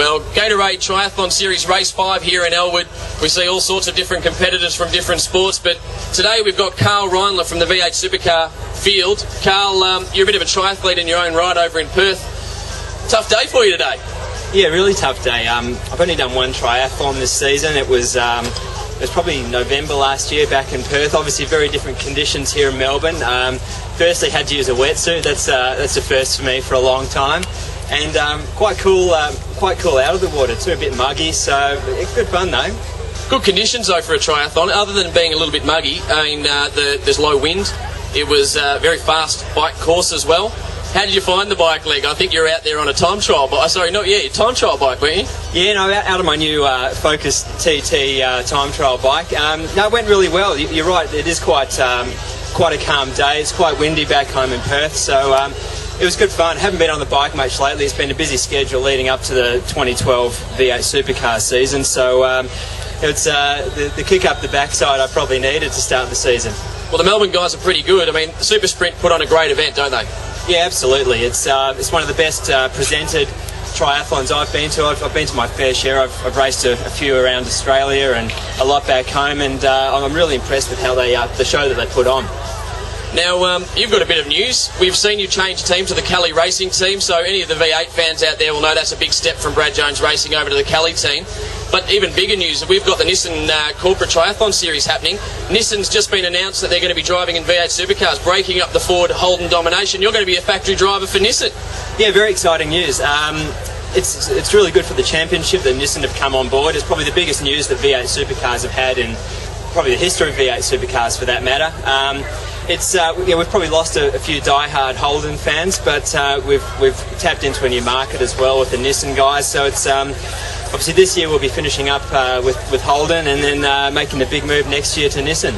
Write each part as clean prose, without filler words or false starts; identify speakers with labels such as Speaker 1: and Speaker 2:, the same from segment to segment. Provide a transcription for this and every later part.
Speaker 1: Well, Gatorade Triathlon Series Race 5 here in Elwood. We see all sorts of different competitors from different sports, but today we've got Karl Reindler from the V8 Supercar field. Karl, you're a bit of a triathlete in your own right over in Perth. Tough day for you today.
Speaker 2: Yeah, really tough day. I've only done one triathlon this season. It was probably November last year back in Perth. Obviously very different conditions here in Melbourne. Firstly, had to use a wetsuit. That's the first for me for a long time. And quite cool out of the water too, a bit muggy, so good fun though.
Speaker 1: Good conditions though for a triathlon, other than being a little bit muggy. I mean, there's low wind. It was a very fast bike course as well. How did you find the bike leg? I think you're out there on a time trial bike. Your time trial bike, weren't you?
Speaker 2: Yeah, no, out of my new Focus TT time trial bike. No, it went really well. You're right, it is quite a calm day. It's quite windy back home in Perth, so it was good fun. Haven't been on the bike much lately. It's been a busy schedule leading up to the 2012 V8 Supercar season, so it's the kick up the backside I probably needed to start the season.
Speaker 1: Well, the Melbourne guys are pretty good. I mean, Super Sprint put on a great event, don't they?
Speaker 2: Yeah, absolutely. It's one of the best presented triathlons I've been to. I've been to my fair share. I've raced a few around Australia and a lot back home, and I'm really impressed with how the show that they put on.
Speaker 1: Now, you've got a bit of news. We've seen you change team to the Cali Racing team, so any of the V8 fans out there will know that's a big step from Brad Jones Racing over to the Cali team. But even bigger news, we've got the Nissan Corporate Triathlon Series happening. Nissan's just been announced that they're going to be driving in V8 Supercars, breaking up the Ford Holden domination. You're going to be a factory driver for Nissan. Yeah,
Speaker 2: very exciting news. It's really good for the championship that Nissan have come on board. It's probably the biggest news that V8 Supercars have had in probably the history of V8 Supercars, for that matter. We've probably lost a few die-hard Holden fans, but we've tapped into a new market as well with the Nissan guys. So it's obviously this year we'll be finishing up with Holden, and then making the big move next year to Nissan.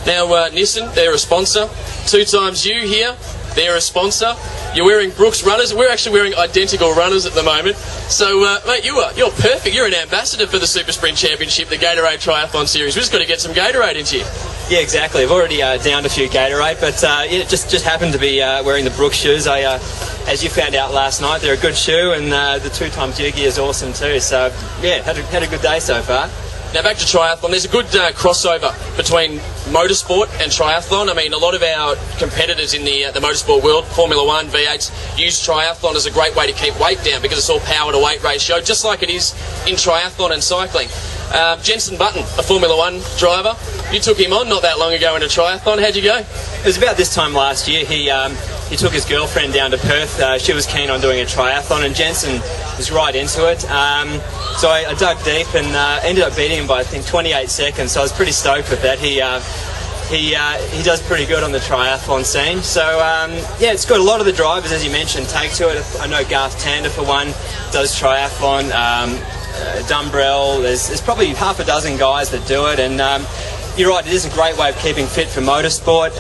Speaker 1: Now, Nissan, they're a sponsor. 2 times you here, they're a sponsor. You're wearing Brooks runners. We're actually wearing identical runners at the moment. So, mate, you're perfect. You're an ambassador for the Super Sprint Championship, the Gatorade Triathlon Series. We've just got to get some Gatorade into you.
Speaker 2: Yeah, exactly. I've already downed a few Gatorade, but it just happened to be wearing the Brooks shoes. As you found out last night, they're a good shoe, and the 2 times you gear is awesome too. So, yeah, had a good day so far.
Speaker 1: Now back to triathlon. There's a good crossover between motorsport and triathlon. I mean, a lot of our competitors in the motorsport world, Formula 1, V8s, use triathlon as a great way to keep weight down because it's all power to weight ratio, just like it is in triathlon and cycling. Jenson Button, a Formula 1 driver, you took him on not that long ago in a triathlon. How'd you go?
Speaker 2: It was about this time last year. He took his girlfriend down to Perth. She was keen on doing a triathlon, and Jenson was right into it. So I dug deep and ended up beating him by, I think, 28 seconds. So I was pretty stoked with that. He does pretty good on the triathlon scene. So, yeah, it's got a lot of the drivers, as you mentioned, take to it. I know Garth Tander, for one, does triathlon. Dumbrell, there's probably half a dozen guys that do it, and you're right, it is a great way of keeping fit for motorsport.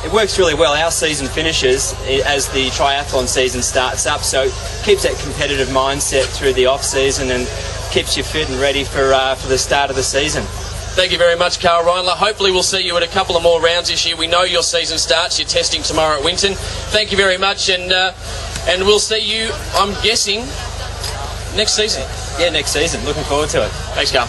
Speaker 2: It works really well. Our season finishes as the triathlon season starts up, so it keeps that competitive mindset through the off-season and keeps you fit and ready for the start of the season.
Speaker 1: Thank you very much, Karl Reindler. Hopefully we'll see you at a couple of more rounds this year. We know your season starts. You're testing tomorrow at Winton. Thank you very much, and we'll see you, I'm guessing, next season.
Speaker 2: Yeah, next season. Looking forward to it.
Speaker 1: Thanks, Karl.